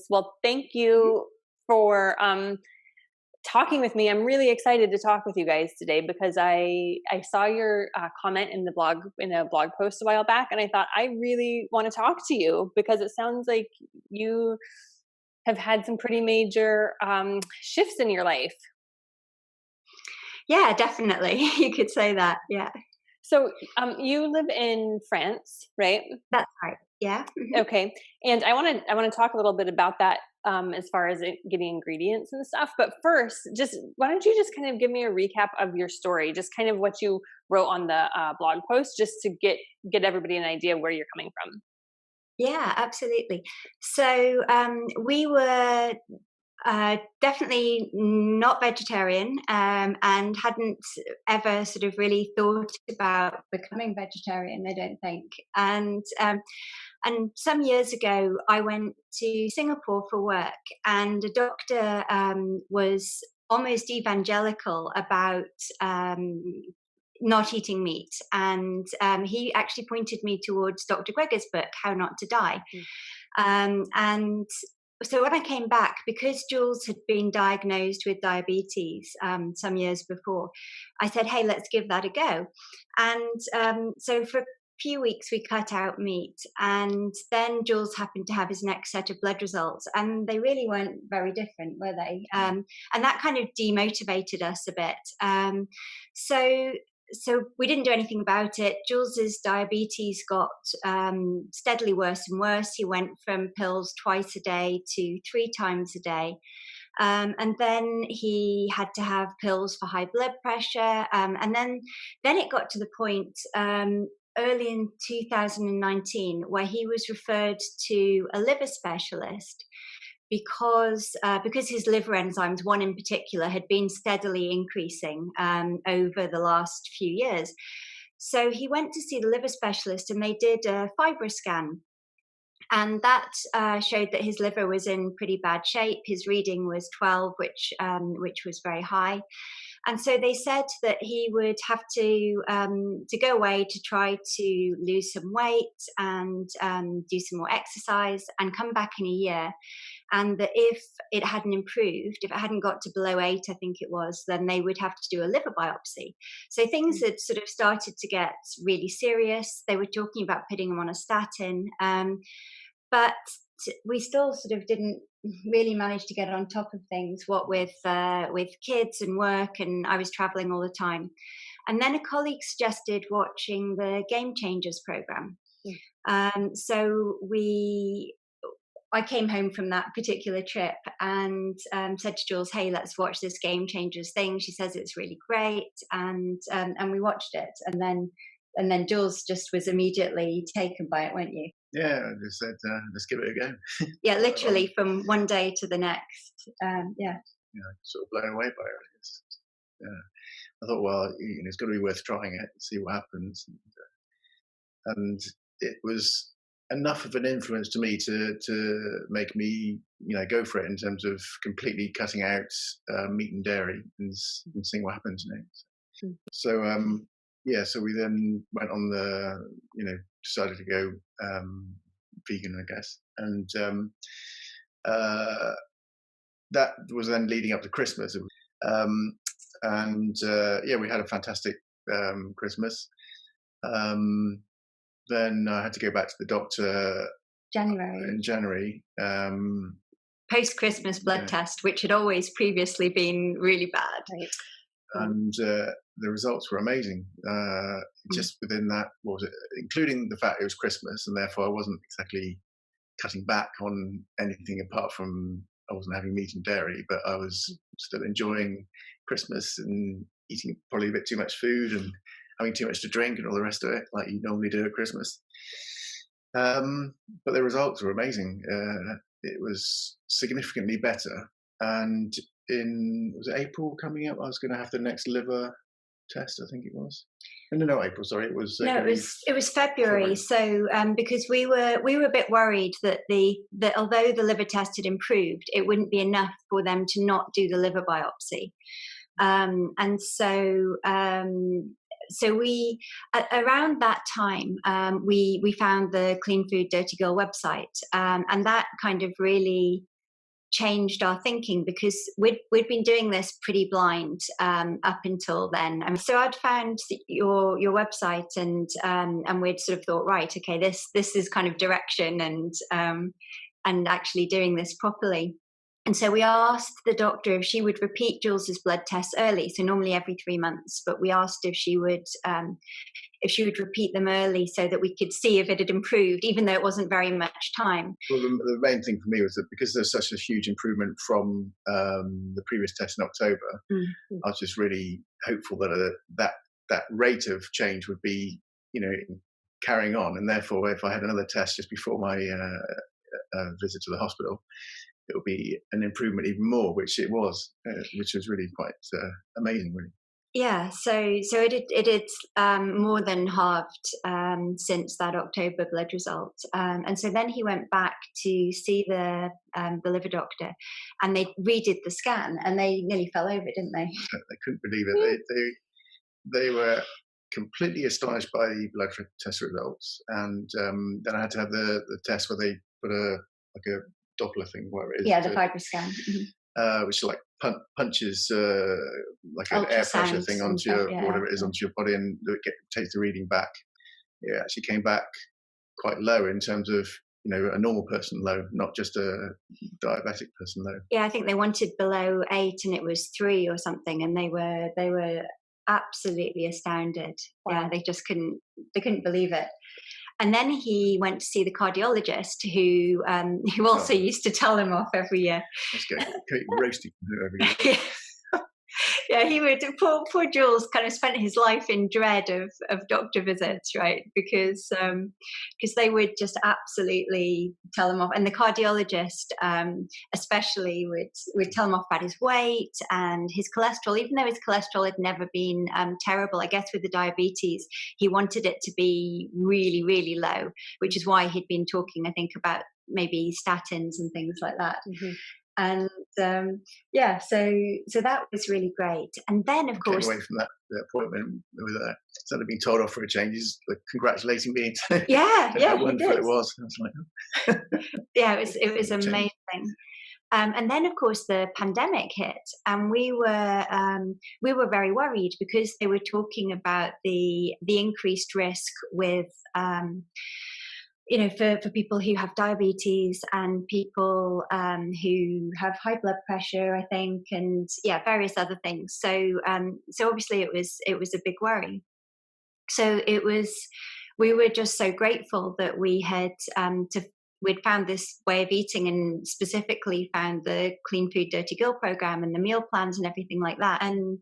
Well, thank you for talking with me. I'm really excited to talk with you guys today because I saw your comment in a blog post a while back, and I thought I really want to talk to you because it sounds like you have had some pretty major shifts in your life. Yeah, definitely. You could say that. Yeah, So you live in France, right? that's right. Yeah. Okay, and I want to talk a little bit about that as far as getting ingredients and stuff. But first, just why don't you just kind of give me a recap of your story, just kind of what you wrote on the blog post, just to get everybody an idea of where you're coming from. Yeah, absolutely. So we were definitely not vegetarian, and hadn't ever sort of really thought about becoming vegetarian, I don't think. And some years ago, I went to Singapore for work, and a doctor was almost evangelical about not eating meat. And he actually pointed me towards Dr. Greger's book, How Not to Die. And so when I came back, because Jules had been diagnosed with diabetes some years before, I said, hey, let's give that a go. And so for a few weeks, we cut out meat. And then Jules happened to have his next set of blood results, and they really weren't very different, were they? And that kind of demotivated us a bit. So so we didn't do anything about it. Jules's diabetes got steadily worse and worse. He went from pills twice a day to 3 times a day. And then he had to have pills for high blood pressure. And then it got to the point early in 2019 where he was referred to a liver specialist because his liver enzymes, one in particular, had been steadily increasing over the last few years. So he went to see the liver specialist, and they did a FibroScan, and that showed that his liver was in pretty bad shape. His reading was 12, which was very high. And so they said that he would have to go away to try to lose some weight and do some more exercise and come back in a year. And that if it hadn't improved, if it hadn't got to below 8, I think it was, then they would have to do a liver biopsy. So things had sort of started to get really serious. They were talking about putting him on a statin, but we still sort of didn't really manage to get on top of things. What with kids and work, and I was traveling all the time. And then a colleague suggested watching the Game Changers program. So I came home from that particular trip and said to Jules, "Hey, let's watch this Game Changers thing." She says it's really great, and we watched it, and then Jules just was immediately taken by it, weren't you? Yeah, I just said, let's give it a go. Yeah, literally from one day to the next. Yeah. Sort of blown away by it. Yeah. I thought, well, it's got to be worth trying it, see what happens. And it was enough of an influence to me to make me, go for it in terms of completely cutting out meat and dairy and seeing what happens next. So so we then went on decided to go vegan, I guess, and that was then leading up to Christmas, and we had a fantastic Christmas. Then I had to go back to the doctor in January. Post-Christmas blood test, which had always previously been really bad. Right. And the results were amazing. Just within that, including the fact it was Christmas, and therefore I wasn't exactly cutting back on anything apart from I wasn't having meat and dairy, but I was still enjoying Christmas and eating probably a bit too much food and having too much to drink and all the rest of it, like you normally do at Christmas. But the results were amazing. It was significantly better. And was it April coming up? I was going to have the next liver test, I think it was. No, April. Sorry, it was. It was February. So because we were a bit worried that although the liver test had improved, it wouldn't be enough for them to not do the liver biopsy, and so we around that time we found the Clean Food Dirty Girl website, and that kind of really changed our thinking, because we'd been doing this pretty blind up until then. So I'd found your website, and we'd sort of thought, right, okay, this is kind of direction, and actually doing this properly. And so we asked the doctor if she would repeat Jules's blood tests early, so normally every 3 months, but we asked if she would repeat them early so that we could see if it had improved, even though it wasn't very much time. Well, the main thing for me was that because there's such a huge improvement from the previous test in October, I was just really hopeful that that rate of change would be, carrying on, and therefore, if I had another test just before my visit to the hospital, it would be an improvement even more, which it was, which was really quite amazing, really. Yeah, so it had more than halved since that October blood result, and so then he went back to see the liver doctor, and they redid the scan, and they nearly fell over, didn't they? They couldn't believe it. They were completely astonished by the blood test results, and then I had to have the test where they put a Doppler thing, whatever it is. Yeah, the FibroScan. Which like punches like an air pressure thing onto your whatever it is onto your body, and takes the reading back. It actually came back quite low in terms of a normal person low, not just a diabetic person low. Yeah, I think they wanted below 8, and it was 3 or something, and they were absolutely astounded. Wow. Yeah, they couldn't believe it. And then he went to see the cardiologist, who also used to tell him off every year. Let's get roasted every year. Yeah, he would. Poor Jules kind of spent his life in dread of doctor visits, right? Because they would just absolutely tell him off, and the cardiologist especially would tell him off about his weight and his cholesterol, even though his cholesterol had never been terrible. I guess with the diabetes, he wanted it to be really, really low, which is why he'd been talking, I think, about maybe statins and things like that. Mm-hmm. And so that was really great. And then, of course, away from that appointment with instead of being told off for a change, he's congratulating me. Yeah, how wonderful it was. I was like, yeah, it was amazing. And then, of course, the pandemic hit, and we were very worried, because they were talking about the increased risk with for people who have diabetes and people who have high blood pressure, I think, and various other things. So obviously it was a big worry. So we were just so grateful that we had we'd found this way of eating, and specifically found the Clean Food Dirty Girl program and the meal plans and everything like that. And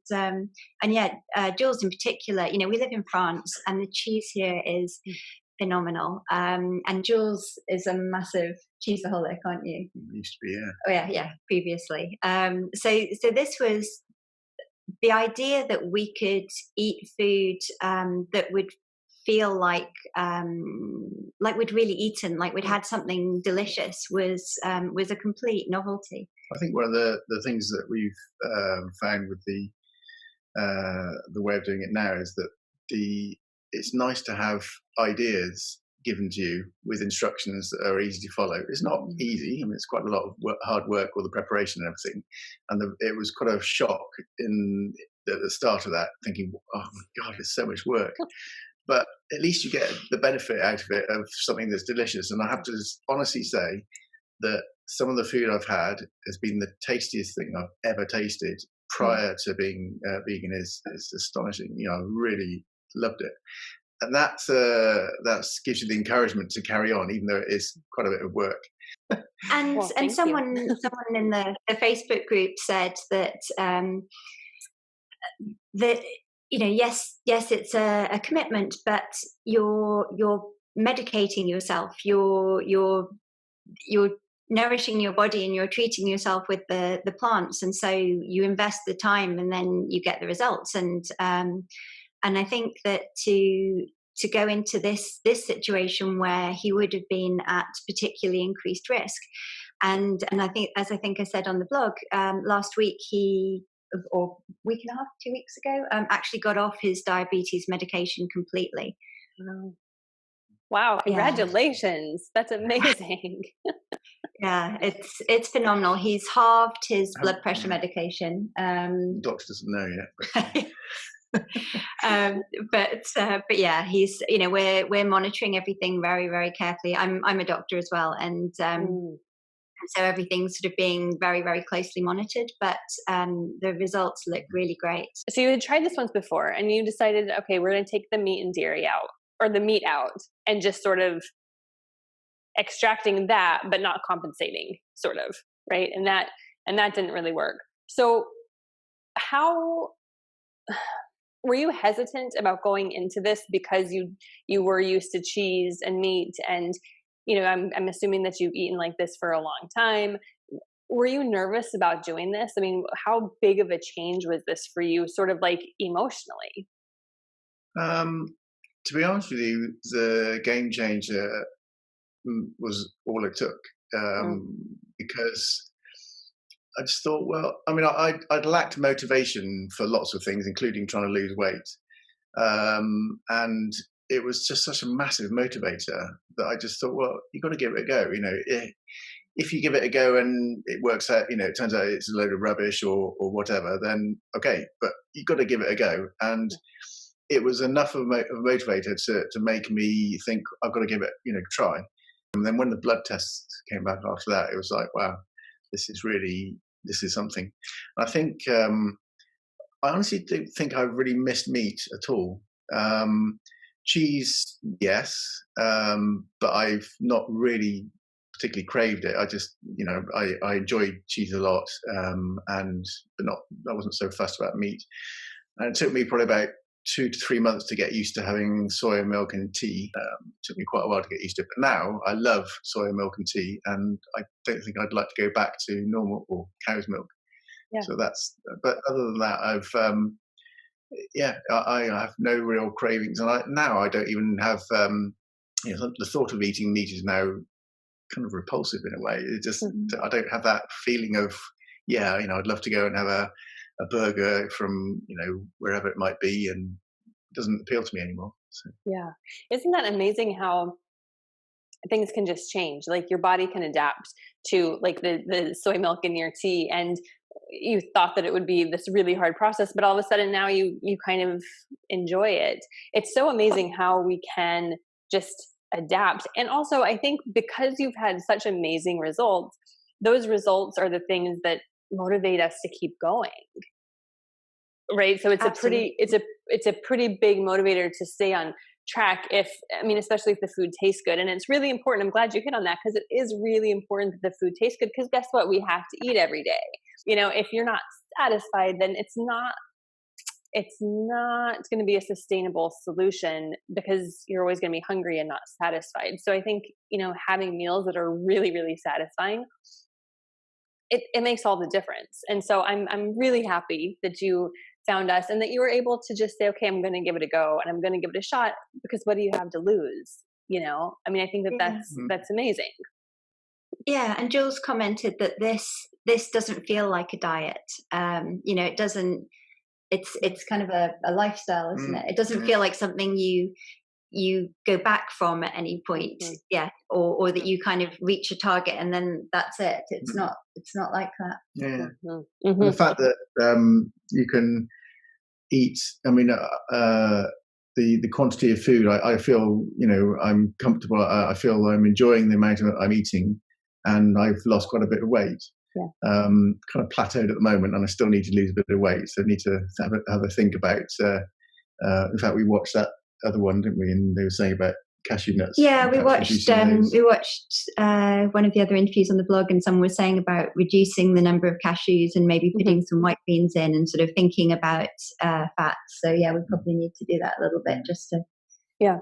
Jules in particular, we live in France, and the cheese here is phenomenal. And Jules is a massive cheeseaholic, aren't you? Used to be, yeah. Oh yeah, previously. So this was the idea that we could eat food that would feel like we'd really eaten, like we'd had something delicious, was a complete novelty. I think one of the things that we've found with the way of doing it now is that it's nice to have ideas given to you with instructions that are easy to follow. It's not easy. I mean, it's quite a lot of hard work, all the preparation and everything. And it was quite a shock at the start of that, thinking, oh my God, it's so much work. But at least you get the benefit out of it, of something that's delicious. And I have to honestly say that some of the food I've had has been the tastiest thing I've ever tasted prior to being vegan. Is astonishing. I really loved it. And that gives you the encouragement to carry on, even though it is quite a bit of work. And someone in the Facebook group said that yes, it's a commitment, but you're medicating yourself. You're nourishing your body, and you're treating yourself with the plants, and so you invest the time, and then you get the results. And I think that to go into this situation where he would have been at particularly increased risk, and I think, as I said on the blog last week, or week and a half, 2 weeks ago, actually got off his diabetes medication completely. Wow. Wow, Yeah. congratulations. That's amazing. Yeah, it's phenomenal. He's halved his blood pressure Yeah. medication. The doctor doesn't know yet, But yeah, he's, you know, we're monitoring everything very, very carefully. I'm a doctor as well, and Mm. so everything's sort of being very, very closely monitored. But the results look really great. So you had tried this once before and you decided, okay, we're going to take the meat and dairy out, or the meat out, and just sort of extracting that, but not compensating, sort of, right? And that didn't really work. So how were you hesitant about going into this because you were used to cheese and meat, and I'm assuming that you've eaten like this for a long time. Were you nervous about doing this? I mean, how big of a change was this for you, sort of like emotionally? to be honest with you, the game changer was all it took, Mm. because I just thought, well, I mean, I'd lacked motivation for lots of things, including trying to lose weight, and it was just such a massive motivator that I just thought, well, you've got to give it a go. If you give it a go and it works out, it turns out it's a load of rubbish or whatever, then okay, but you've got to give it a go. And it was enough of a motivator to make me think I've got to give it, a try. And then when the blood tests came back after that, it was like, wow, this is something. I think I honestly don't think I've really missed meat at all. Cheese, yes, but I've not really particularly craved it. I just, I enjoyed cheese a lot, but I wasn't so fussed about meat. And it took me probably about 2 to 3 months to get used to having soya milk and tea. It took me quite a while to get used to it, but now I love soya milk and tea, and I don't think I'd like to go back to normal or cow's milk. Yeah. So but other than that, I have no real cravings, and now I don't even have, the thought of eating meat is now kind of repulsive in a way. It just, I don't have that feeling of, I'd love to go and have a burger from, wherever it might be, and it doesn't appeal to me anymore. So. Yeah. Isn't that amazing how things can just change? Like your body can adapt to like the soy milk in your tea, and you thought that it would be this really hard process, but all of a sudden now you kind of enjoy it. It's so amazing how we can just adapt. And also I think because you've had such amazing results, those results are the things that motivate us to keep going. Right. So Absolutely. it's a pretty big motivator to stay on track, especially if the food tastes good. And it's really important. I'm glad you hit on that, because it is really important that the food tastes good, because guess what? We have to eat every day. If you're not satisfied, then it's not going to be a sustainable solution, because you're always going to be hungry and not satisfied. So I think, having meals that are really, really satisfying, it makes all the difference. And so I'm really happy that you found us and that you were able to just say, okay, I'm going to give it a go and I'm going to give it a shot, because what do you have to lose? I think that's amazing. Yeah, and Jules commented that this doesn't feel like a diet. It doesn't. It's kind of a lifestyle, isn't it? It doesn't feel like something you go back from at any point. Yeah, or that you kind of reach a target and then that's it. It's not like that. Yeah. The fact that you can eat, the quantity of food, I feel, I'm comfortable. I feel I'm enjoying the amount I'm eating, and I've lost quite a bit of weight. Yeah. Kind of plateaued at the moment, and I still need to lose a bit of weight. So I need to have a think about. In fact, we watched that other one, didn't we? And they were saying about cashew nuts. Yeah, we watched one of the other interviews on the blog, and someone was saying about reducing the number of cashews and maybe putting some white beans in, and sort of thinking about fats. So yeah, we probably need to do that a little bit just to. Yeah,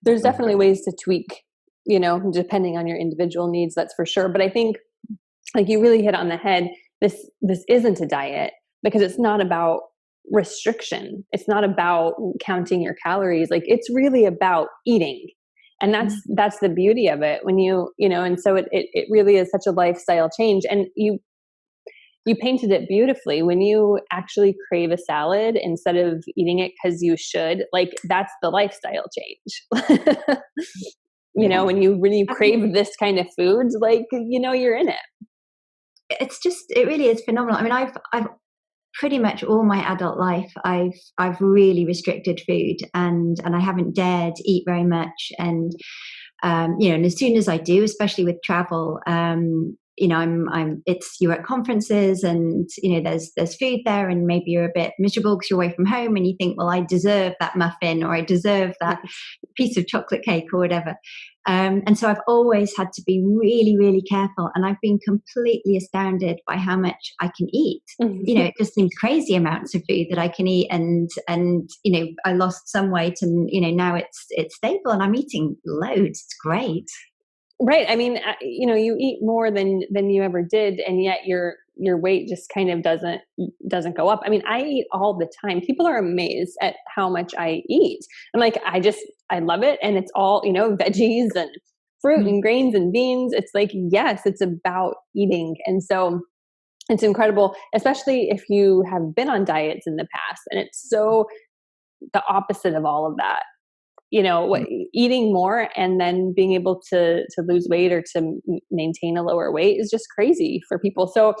there's definitely ways to tweak, depending on your individual needs. That's for sure. But I think, like you really hit on the head, this isn't a diet, because it's not about restriction. It's not about counting your calories. Like, it's really about eating. And that's the beauty of it when and so it really is such a lifestyle change. And you painted it beautifully. When you actually crave a salad instead of eating it because you should, like, that's the lifestyle change. You know, when you crave this kind of food, like, you know, you're in it. It's just, it really is phenomenal. I mean, I've pretty much all my adult life, I've really restricted food, and I haven't dared eat very much. And you know, and as soon as I do, especially with travel, you know, you're at conferences, and you know, there's food there, and maybe you're a bit miserable because you're away from home, and you think, well, I deserve that muffin, or I deserve that piece of chocolate cake, or whatever. And so I've always had to be really, really careful, and I've been completely astounded by how much I can eat. You know, it just seems crazy amounts of food that I can eat, and you know, I lost some weight, and you know, now it's stable, and I'm eating loads. It's great. Right. I mean, you know, you eat more than you ever did, and yet your weight just kind of doesn't go up. I mean, I eat all the time. People are amazed at how much I eat. I'm like, I love it, and it's all, you know, veggies and fruit and grains and beans. It's like, yes, it's about eating, and so it's incredible, especially if you have been on diets in the past, and it's so the opposite of all of that. You know, eating more and then being able to lose weight or to maintain a lower weight is just crazy for people. So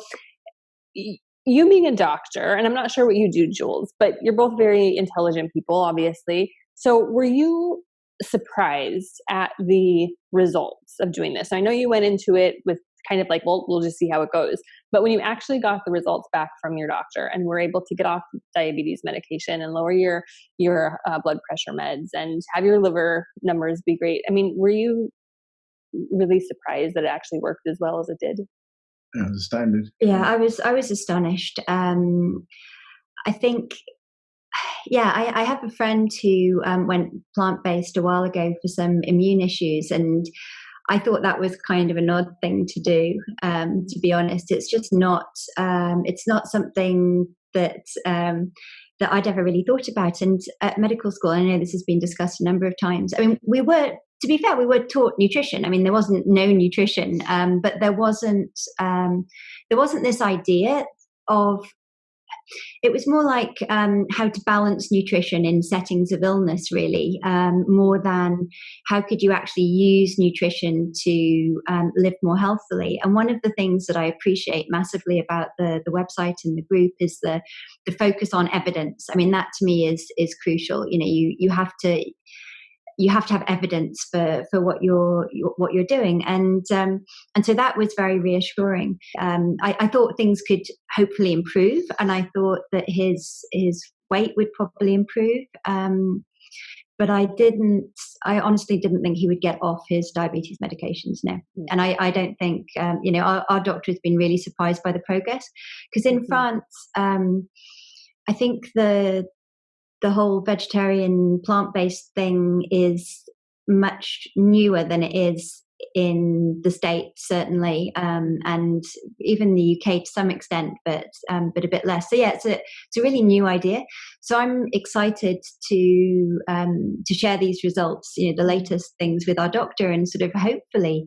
you being a doctor, and I'm not sure what you do, Jules, but you're both very intelligent people, obviously. So were you surprised at the results of doing this? I know you went into it with kind of like, well, we'll just see how it goes. But when you actually got the results back from your doctor and were able to get off diabetes medication and lower your blood pressure meds and have your liver numbers be great, I mean, were you really surprised that it actually worked as well as it did? Yeah, it was astounded. Yeah, I was astonished. I think, yeah, I have a friend who went plant-based a while ago for some immune issues, and I thought that was kind of an odd thing to do. To be honest, it's just not. It's not something that that I'd ever really thought about. And at medical school, I know this has been discussed a number of times. I mean, to be fair, we were taught nutrition. I mean, there wasn't no nutrition, but there wasn't this idea of. It was more like how to balance nutrition in settings of illness, really, more than how could you actually use nutrition to live more healthily. And one of the things that I appreciate massively about the website and the group is the focus on evidence. I mean, that to me is crucial. You know, you have to have evidence for what you're doing, and so that was very reassuring. I thought things could hopefully improve, and I thought that his weight would probably improve, but I honestly didn't think he would get off his diabetes medications. No, and I don't think you know, our doctor has been really surprised by the progress, because in France, I think the whole vegetarian plant-based thing is much newer than it is in the States, certainly, and even the UK to some extent, but a bit less. So yeah, it's a really new idea. So I'm excited to share these results, you know, the latest things with our doctor, and sort of hopefully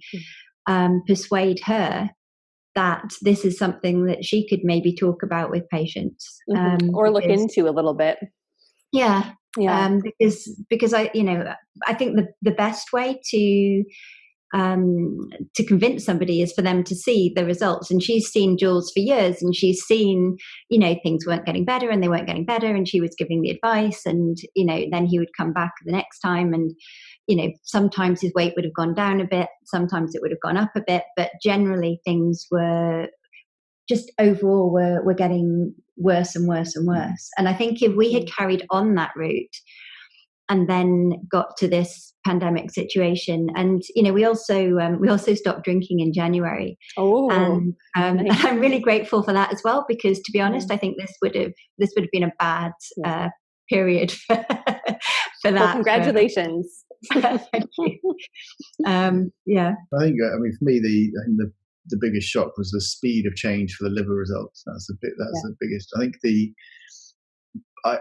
persuade her that this is something that she could maybe talk about with patients, or look into a little bit. Yeah. Because I think the best way to convince somebody is for them to see the results. And she's seen Jules for years, and she's seen, you know, things weren't getting better, and they weren't getting better, and she was giving the advice, and you know, then he would come back the next time, and you know, sometimes his weight would have gone down a bit, sometimes it would have gone up a bit, but generally things were just overall we're getting worse and worse and worse. And I think if we had carried on that route and then got to this pandemic situation, and you know, we also stopped drinking in January. Oh, and nice. I'm really grateful for that as well, because to be honest, I think this would have been a bad period for that. Well, congratulations. Thank you. Yeah, I think I mean, for me, the biggest shock was the speed of change for the liver results. That's the biggest. I think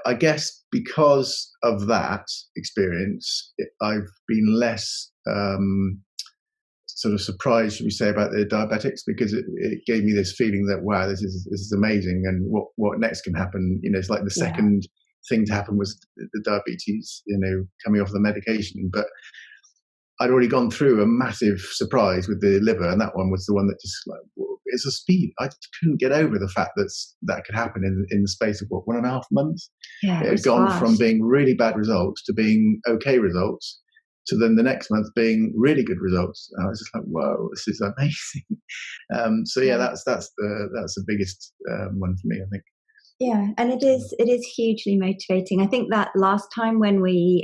I guess because of that experience, I've been less sort of surprised, should we say, about the diabetics, because it gave me this feeling that, wow, this is amazing, and what next can happen. It's like the second thing to happen was the diabetes, coming off the medication. But I'd already gone through a massive surprise with the liver, and that one was the one that just it's a speed. I just couldn't get over the fact that could happen in the space of 1.5 months. Yeah, it had gone fast. from being really bad results to being okay results, to then the next month being really good results. And I was just like, whoa, this is amazing. So yeah, that's the biggest one for me, I think. Yeah, and it is hugely motivating. I think that last time when we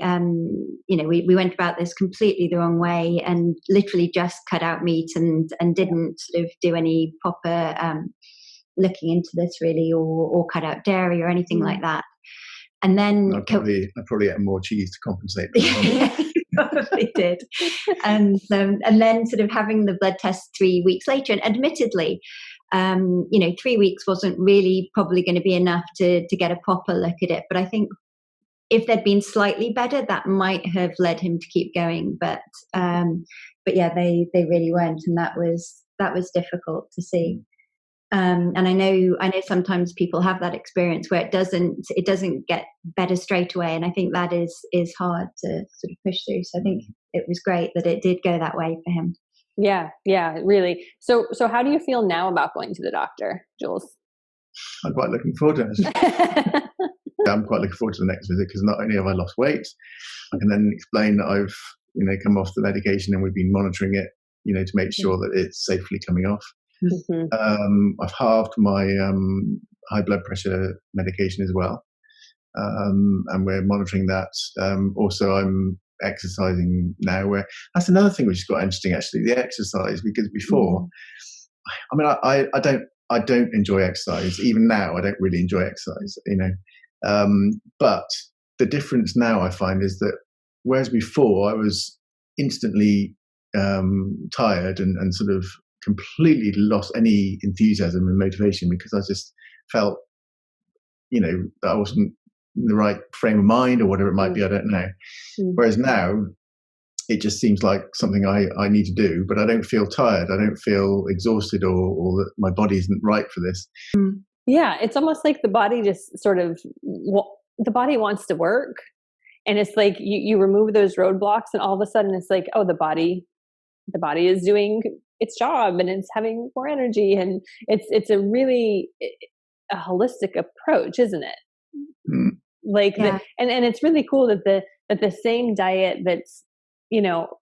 we went about this completely the wrong way and literally just cut out meat and didn't sort of do any proper looking into this really, or cut out dairy or anything like that. And then I probably ate more cheese to compensate. Yeah, you probably did. And then sort of having the blood test 3 weeks later, and admittedly, 3 weeks wasn't really probably going to be enough to get a proper look at it. But I think if they'd been slightly better, that might have led him to keep going. But yeah, they really weren't, and that was difficult to see. And I know sometimes people have that experience where it doesn't get better straight away, and I think that is hard to sort of push through. So I think it was great that it did go that way for him. Yeah, really. So how do you feel now about going to the doctor, Jules? I'm quite looking forward to it. I'm quite looking forward to the next visit, because not only have I lost weight, I can then explain that I've come off the medication and we've been monitoring it, to make sure that it's safely coming off. Mm-hmm. I've halved my high blood pressure medication as well, and we're monitoring that. Also, I'm exercising now. Where that's another thing which is quite interesting, actually, the exercise. Because before, I mean, I don't enjoy exercise. Even now, I don't really enjoy exercise. But the difference now I find is that whereas before I was instantly tired and sort of completely lost any enthusiasm and motivation, because I just felt, that I wasn't in the right frame of mind or whatever it might be. I don't know. Whereas now it just seems like something I need to do, but I don't feel tired. I don't feel exhausted or that my body isn't right for this. Yeah, it's almost like the body just sort of, the body wants to work. And it's like you remove those roadblocks, and all of a sudden it's like, oh, the body is doing its job, and it's having more energy, and it's a really a holistic approach, isn't it? Like, and it's really cool that the same diet that's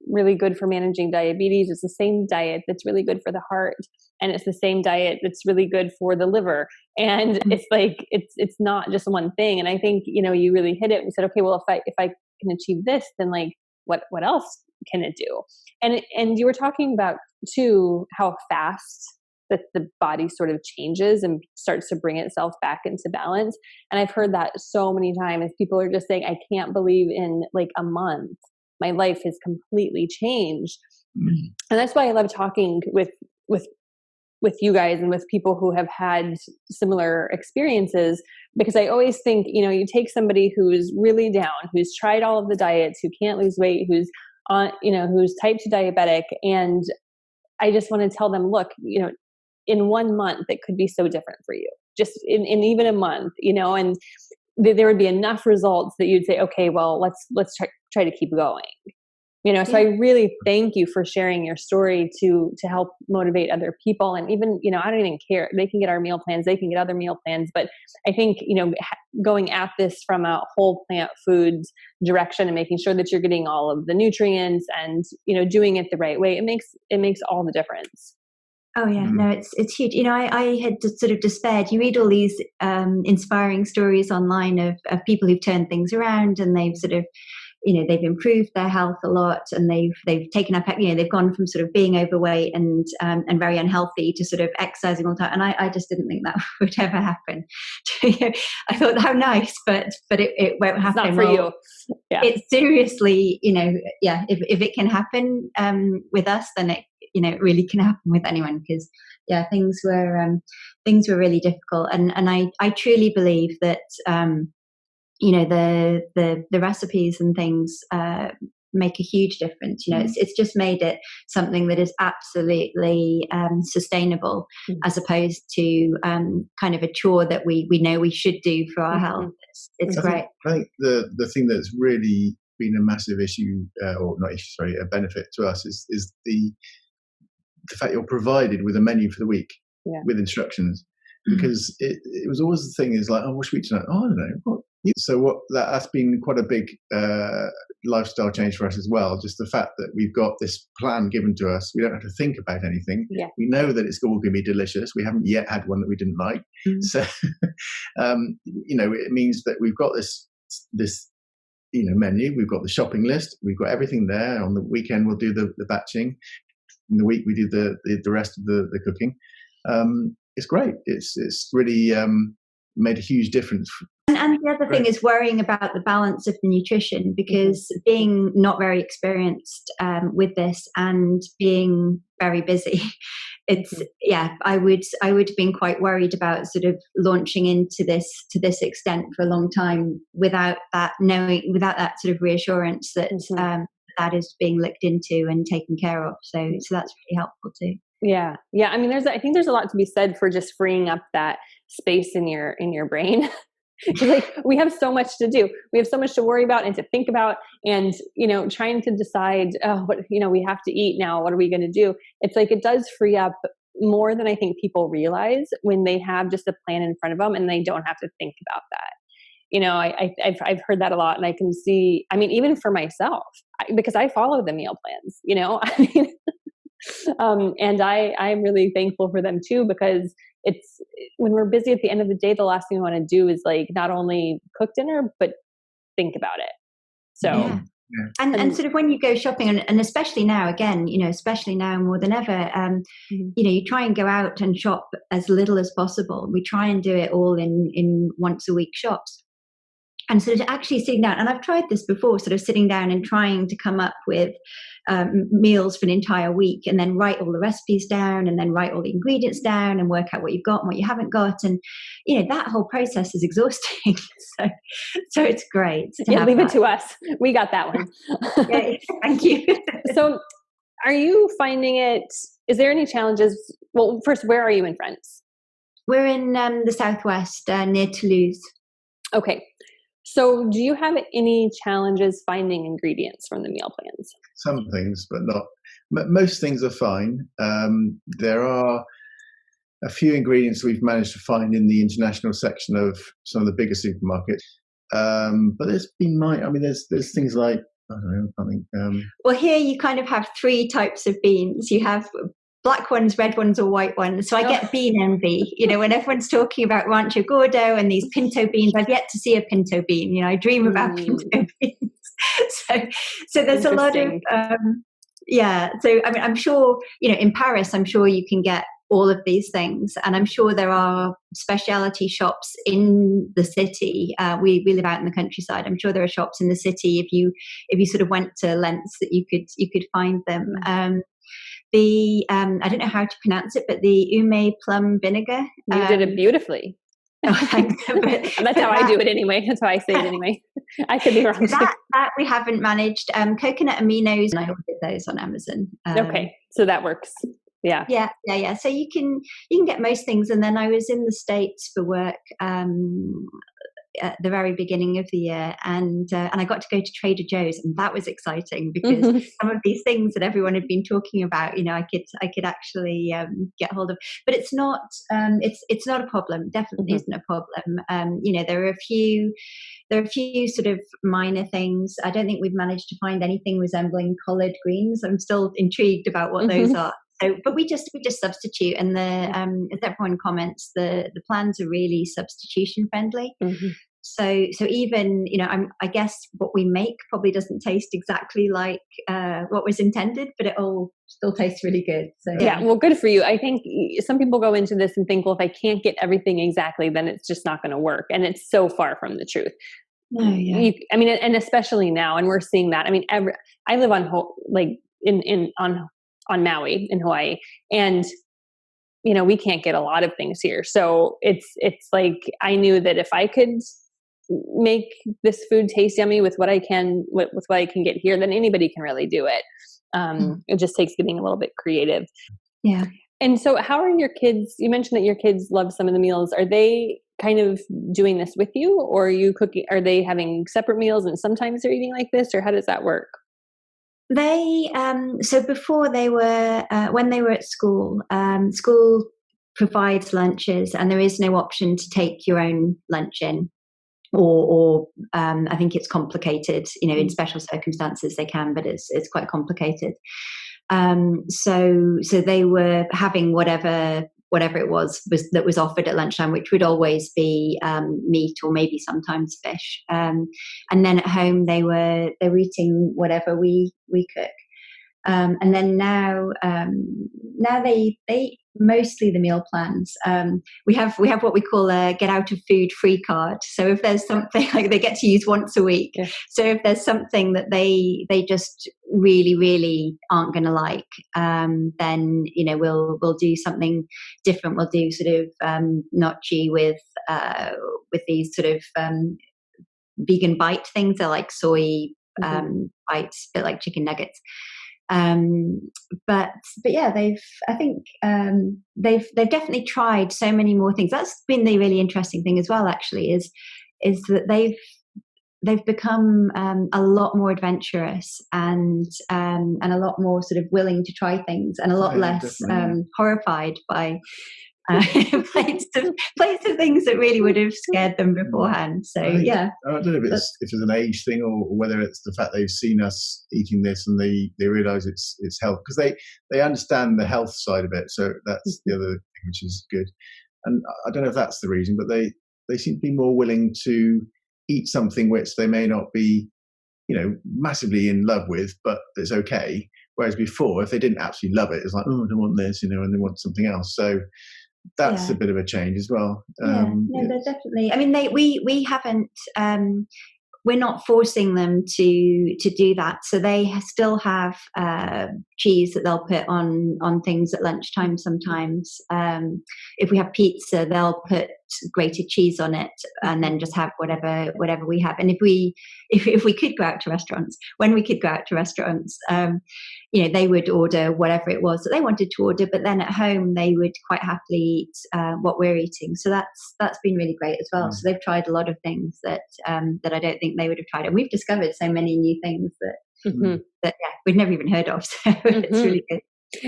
really good for managing diabetes, it's the same diet that's really good for the heart, and it's the same diet that's really good for the liver. And it's like it's not just one thing. And I think you really hit it and said, okay, well, if I can achieve this, then like what else can it do? And you were talking about too how fast that the body sort of changes and starts to bring itself back into balance. And I've heard that so many times. People are just saying, I can't believe in like a month my life has completely changed. And that's why I love talking with you guys and with people who have had similar experiences, because I always think, you take somebody who's really down, who's tried all of the diets, who can't lose weight, who's on, who's type 2 diabetic. And I just want to tell them, look, in 1 month, it could be so different for you, just in even a month, and there would be enough results that you'd say, okay, well, let's try to keep going. So I really thank you for sharing your story to help motivate other people. And even, I don't even care. They can get our meal plans. They can get other meal plans. But I think, going at this from a whole plant foods direction and making sure that you're getting all of the nutrients and, doing it the right way, it makes all the difference. Oh yeah, no, it's huge. I had sort of despaired. You read all these inspiring stories online of people who've turned things around, and they've sort of, they've improved their health a lot, and they've taken up, they've gone from sort of being overweight and very unhealthy to sort of exercising all the time. And I just didn't think that would ever happen. I thought, how nice, but it won't happen. It's not for you. Yeah. It's seriously, if it can happen with us, then it really can happen with anyone, because things were really difficult, and I truly believe that the recipes and things make a huge difference. It's just made it something that is absolutely sustainable, as opposed to kind of a chore that we know we should do for our health. It's great. I think the thing that's really been a massive issue, or not issue, sorry, a benefit to us is the fact you're provided with a menu for the week with instructions. Because it was always the thing is like, oh, what should we eat tonight? Oh, I don't know. So that's been quite a big lifestyle change for us as well. Just the fact that we've got this plan given to us. We don't have to think about anything. Yeah. We know that it's all going to be delicious. We haven't yet had one that we didn't like. So, it means that we've got this menu. We've got the shopping list. We've got everything there. On the weekend, we'll do the batching. In the week, we do the rest of the cooking. It's great. It's really made a huge difference. And the other thing is worrying about the balance of the nutrition, because being not very experienced with this and being very busy, I would have been quite worried about sort of launching into this to this extent for a long time without that sort of reassurance that that is being looked into and taken care of. So that's really helpful too. Yeah. I mean, I think there's a lot to be said for just freeing up that space in your brain. Like, we have so much to do. We have so much to worry about and to think about, and trying to decide what we have to eat now. What are we going to do? It's like, it does free up more than I think people realize when they have just a plan in front of them and they don't have to think about that. I've heard that a lot, and I can see. I mean, even for myself, because I follow the meal plans. I mean. And I'm really thankful for them too, because it's when we're busy at the end of the day, the last thing we want to do is like not only cook dinner, but think about it. So, and sort of when you go shopping, and especially now, again, especially now more than ever, you try and go out and shop as little as possible. We try and do it all in once a week shops. And sort of actually sitting down, and I've tried this before, sort of sitting down and trying to come up with meals for an entire week, and then write all the recipes down, and then write all the ingredients down, and work out what you've got and what you haven't got. And that whole process is exhausting. so it's great. Leave it to us. We got that one. Yeah, thank you. So, are you finding it? Is there any challenges? Well, first, where are you in France? We're in the southwest, near Toulouse. Okay. So do you have any challenges finding ingredients from the meal plans? Some things, but not. Most things are fine. There are a few ingredients we've managed to find in the international section of some of the bigger supermarkets. But there's been there's things like, I don't know, I think. Well, here you kind of have three types of beans. You have black ones, red ones, or white ones. So I get bean envy. When everyone's talking about Rancho Gordo and these pinto beans, I've yet to see a pinto bean. I dream about pinto beans. So there's a lot of So I mean, I'm sure in Paris, I'm sure you can get all of these things, and I'm sure there are specialty shops in the city. We live out in the countryside. I'm sure there are shops in the city if you sort of went to lengths that you could find them. I don't know how to pronounce it, but the ume plum vinegar. You did it beautifully. Oh, thanks. That's how I do it anyway. That's how I say it anyway. I could be wrong. That we haven't managed. Coconut aminos, and I ordered those on Amazon. Okay, so that works. Yeah. So you can get most things. And then I was in the States for work at the very beginning of the year, and I got to go to Trader Joe's, and that was exciting because some of these things that everyone had been talking about, I could actually get hold of. But it's not a problem. Definitely isn't a problem. There are a few sort of minor things. I don't think we've managed to find anything resembling collard greens. I'm still intrigued about what those are. So, but we just substitute, and as everyone comments, the plans are really substitution friendly. So even I guess what we make probably doesn't taste exactly like what was intended, but it all still tastes really good. So yeah, well, good for you. I think some people go into this and think, well, if I can't get everything exactly, then it's just not going to work, and it's so far from the truth. And especially now, and we're seeing that. I mean, I live on Maui in Hawaii, and we can't get a lot of things here. So it's like I knew that if I could make this food taste yummy with what I can, with what I can get here, then anybody can really do it. It just takes getting a little bit creative. Yeah. And so how are your kids, you mentioned that your kids love some of the meals. Are they kind of doing this with you, or are you cooking, are they having separate meals and sometimes they're eating like this, or how does that work? They so before they were when they were at school, school provides lunches, and there is no option to take your own lunch in, or I think it's complicated. In special circumstances they can, but it's quite complicated. So they were having whatever it was that was offered at lunchtime, which would always be meat or maybe sometimes fish. And then at home they were eating whatever we cook. And then now they eat mostly the meal plans. We have what we call a get out of food free card. So if there's something like they get to use once a week, so if there's something that they just really aren't going to like, then we'll do something different. We'll do sort of gnocchi with these sort of vegan bite things. They're like soy bites, a bit like chicken nuggets. But yeah, they've definitely tried so many more things. That's been the really interesting thing as well, actually, is that they've become a lot more adventurous and a lot more sort of willing to try things, and a lot less horrified by plates of things that really would have scared them beforehand. So I don't know if it's an age thing, or whether it's the fact they've seen us eating this and they realise it's health, because they understand the health side of it. So that's the other thing, which is good. And I don't know if that's the reason, but they seem to be more willing to eat something which they may not be, massively in love with, but it's okay. Whereas before, if they didn't absolutely love it, it's like, oh, I don't want this, and they want something else. So that's a bit of a change as well. They're definitely. I mean, we haven't. We're not forcing them to do that. So they still have cheese that they'll put on things at lunchtime. Sometimes, if we have pizza, they'll put grated cheese on it, and then just have whatever we have. And if we could go out to restaurants, when we could go out to restaurants, they would order whatever it was that they wanted to order. But then at home, they would quite happily eat what we're eating. So that's been really great as well. So they've tried a lot of things that I don't think they would have tried, and we've discovered so many new things that we'd never even heard of. So it's really good.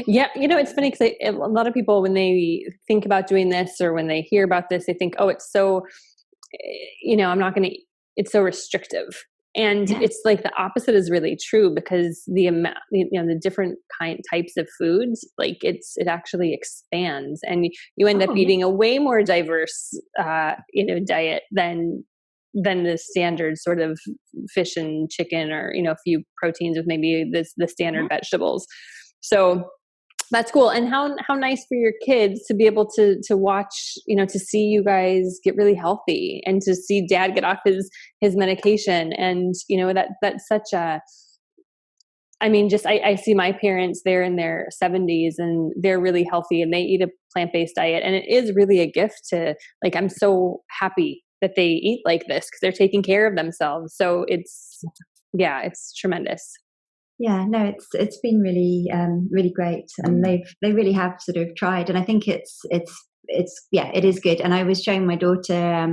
Yeah, it's funny because a lot of people, when they think about doing this, or when they hear about this, they think, oh, it's so, I'm not going to, it's so restrictive. And it's like the opposite is really true, because the amount, the different types of foods, like it actually expands, and you end up eating a way more diverse, diet than the standard sort of fish and chicken, or, a few proteins with maybe the standard vegetables. So that's cool. And how nice for your kids to be able to watch, to see you guys get really healthy, and to see dad get off his medication. And, that's such a, I mean, just, I see my parents, they're in their 70s and they're really healthy and they eat a plant-based diet. And it is really a gift to, like, I'm so happy that they eat like this, because they're taking care of themselves. So it's tremendous. Yeah, no, it's been really really great, and they really have sort of tried, and I think it is good. And I was showing my daughter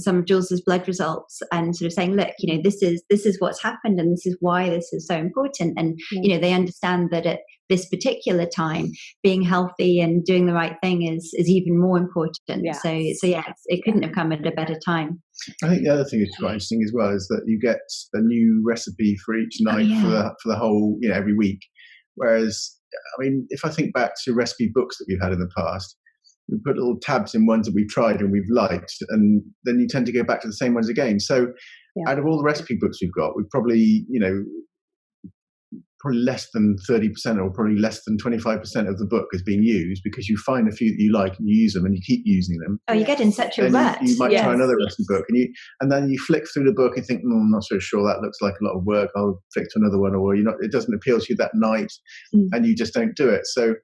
some of Jules's blood results, and sort of saying, look, this is what's happened, and this is why this is so important. And they understand that at this particular time, being healthy and doing the right thing is even more important. So it couldn't have come at a better time. I think the other thing that's quite interesting as well is that you get a new recipe for each night for the whole, every week. Whereas, I mean, if I think back to recipe books that we've had in the past, we put little tabs in ones that we've tried and we've liked, and then you tend to go back to the same ones again. So out of all the recipe books we've got, we've probably, probably less than 30%, or probably less than 25% of the book has been used, because you find a few that you like and you use them and you keep using them. Oh, you get in such a rut. You might try another recipe book, and then you flick through the book and think, I'm not so sure, that looks like a lot of work, I'll flick to another one, or it doesn't appeal to you that night, and you just don't do it. So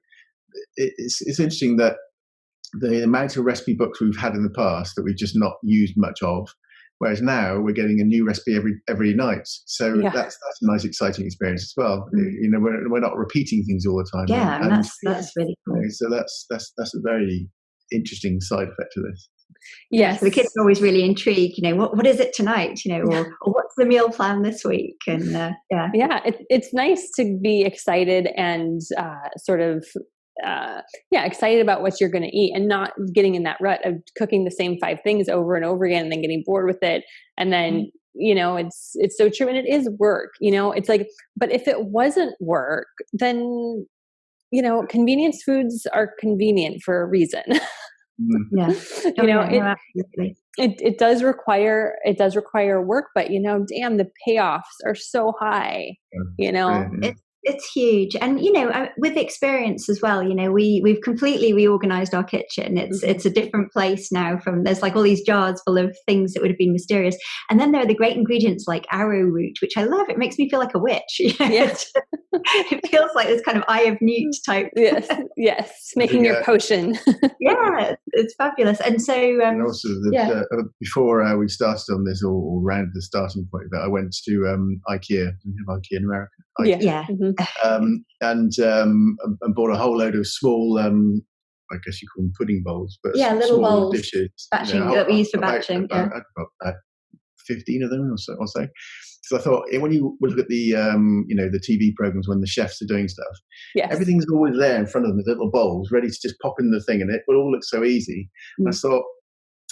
it's interesting that the amount of recipe books we've had in the past that we've just not used much of, Whereas now we're getting a new recipe every night. So Yeah. that's a nice, exciting experience as well. We're not repeating things all the time. Yeah, and that's really cool. So that's a very interesting side effect of this. Yes. So the kids are always really intrigued, what is it tonight, or what's the meal plan this week? And it's nice to be excited and excited about what you're going to eat, and not getting in that rut of cooking the same 5 things over and over again and then getting bored with it. And then, it's so true. And it is work, it's like, but if it wasn't work, then, convenience foods are convenient for a reason. Yeah. It does require work, but damn, the payoffs are so high. It's huge. And with experience as well, we've completely reorganized our kitchen. It's a different place now. There's like all these jars full of things that would have been mysterious, and then there are the great ingredients like arrowroot, which I love. It makes me feel like a witch. Yes. It feels like this kind of Eye of Newt type. Yes, making your potion. Yeah, it's fabulous. And so and also before we started on this, or around the starting point, that I went to IKEA. We have IKEA in America. Yeah. And bought a whole load of small, I guess you call them pudding bowls, but little small bowls, dishes. Batching that we use for batching. About 15 of them or so. So I thought, when you look at the the TV programs when the chefs are doing stuff, everything's always there in front of them, the little bowls ready to just pop in the thing, and it all looks so easy. And I thought,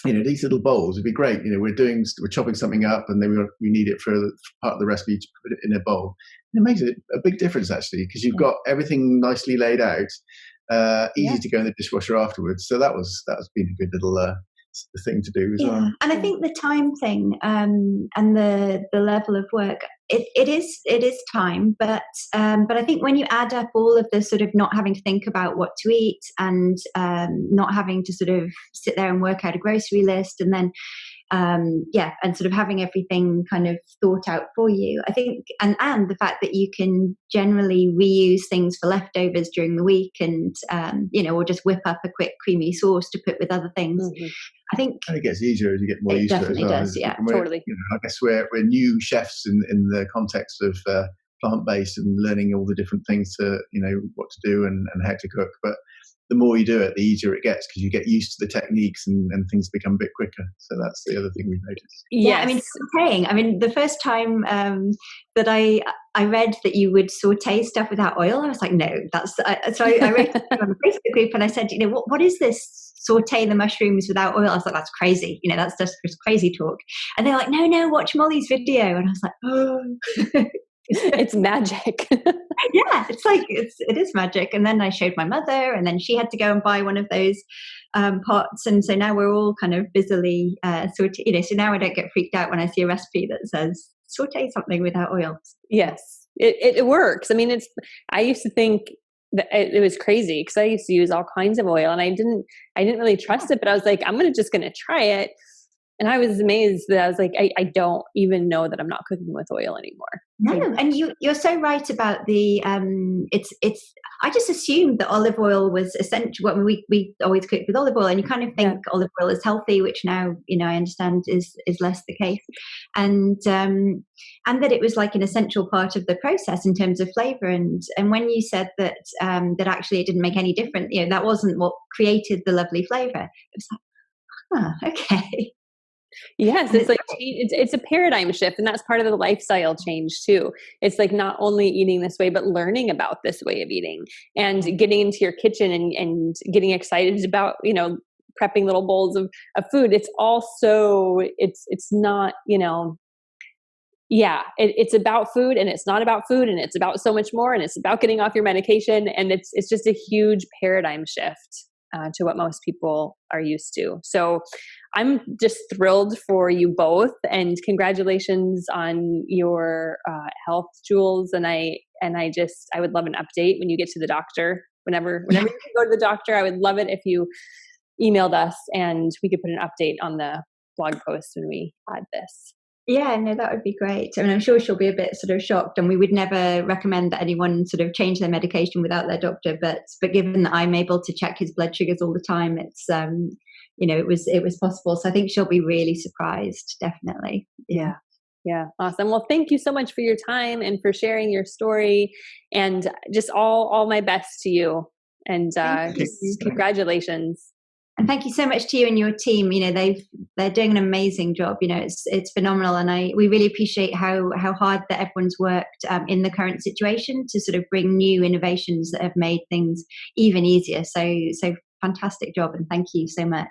these little bowls would be great. We're chopping something up, and then we need it for part of the recipe to put it in a bowl. And it makes it a big difference, actually, because you've got everything nicely laid out, easy to go in the dishwasher afterwards. So that's been a good little thing to do as well. And I think the time thing, and the level of work, it is time, but I think when you add up all of the sort of not having to think about what to eat, and not having to sort of sit there and work out a grocery list, and then and sort of having everything kind of thought out for you, I think, and the fact that you can generally reuse things for leftovers during the week, and or just whip up a quick creamy sauce to put with other things. I think, and it gets easier as you get more used to it. It definitely does, yeah, totally. I guess we're new chefs in the context of plant-based, and learning all the different things to what to do and how to cook. But the more you do it, the easier it gets, because you get used to the techniques, and things become a bit quicker. So that's the other thing we've noticed. Yeah, I mean, the first time that I read that you would saute stuff without oil, I was like, no, so I read on the Facebook group, and I said, what is this? Saute the mushrooms without oil. I was like, that's crazy. That's just crazy talk. And they're like, no, watch Molly's video. And I was like, oh. It's magic. Yeah, it's like it is magic. And then I showed my mother, and then she had to go and buy one of those pots. And so now we're all kind of busily so now I don't get freaked out when I see a recipe that says saute something without oil. Yes, it works. I mean, I used to think that it was crazy, because I used to use all kinds of oil, and I didn't really trust it, but I was like, I'm just going to try it. And I was amazed that I was like, I don't even know that I'm not cooking with oil anymore. No, and you're so right about the it's. I just assumed that olive oil was essential. Well, we always cook with olive oil, and you kind of think olive oil is healthy, which now I understand is less the case, and that it was like an essential part of the process in terms of flavor. And when you said that that actually it didn't make any difference, that wasn't what created the lovely flavor. It was like, okay. Yes, it's like it's a paradigm shift, and that's part of the lifestyle change too. It's like not only eating this way, but learning about this way of eating, and getting into your kitchen and getting excited about prepping little bowls of food. It's also it's not it's about food, and it's not about food, and it's about so much more, and it's about getting off your medication, and it's just a huge paradigm shift to what most people are used to. So I'm just thrilled for you both, and congratulations on your health, Jules. And I would love an update when you get to the doctor. Whenever you can go to the doctor, I would love it if you emailed us, and we could put an update on the blog post when we add this. Yeah, no, that would be great. I mean, I'm sure she'll be a bit sort of shocked, and we would never recommend that anyone sort of change their medication without their doctor. But given that I'm able to check his blood sugars all the time, it's it was possible. So I think she'll be really surprised, definitely. Yeah. Yeah, awesome. Well, thank you so much for your time and for sharing your story, and just all my best to you. And just congratulations. And thank you so much to you and your team. They're doing an amazing job. It's phenomenal, and we really appreciate how hard that everyone's worked in the current situation to sort of bring new innovations that have made things even easier. So fantastic job, and thank you so much.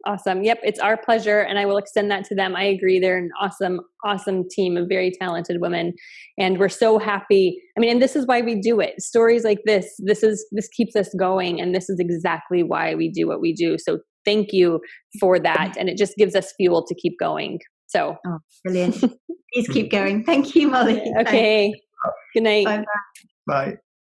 Awesome. Yep, it's our pleasure, and I will extend that to them. I agree. They're an awesome team of very talented women, and we're so happy. I mean, and this is why we do it. Stories like this keeps us going, and this is exactly why we do what we do. So thank you for that, and it just gives us fuel to keep going. So, brilliant. Please keep going. Thank you, Molly. Okay. Good night. Bye. Bye.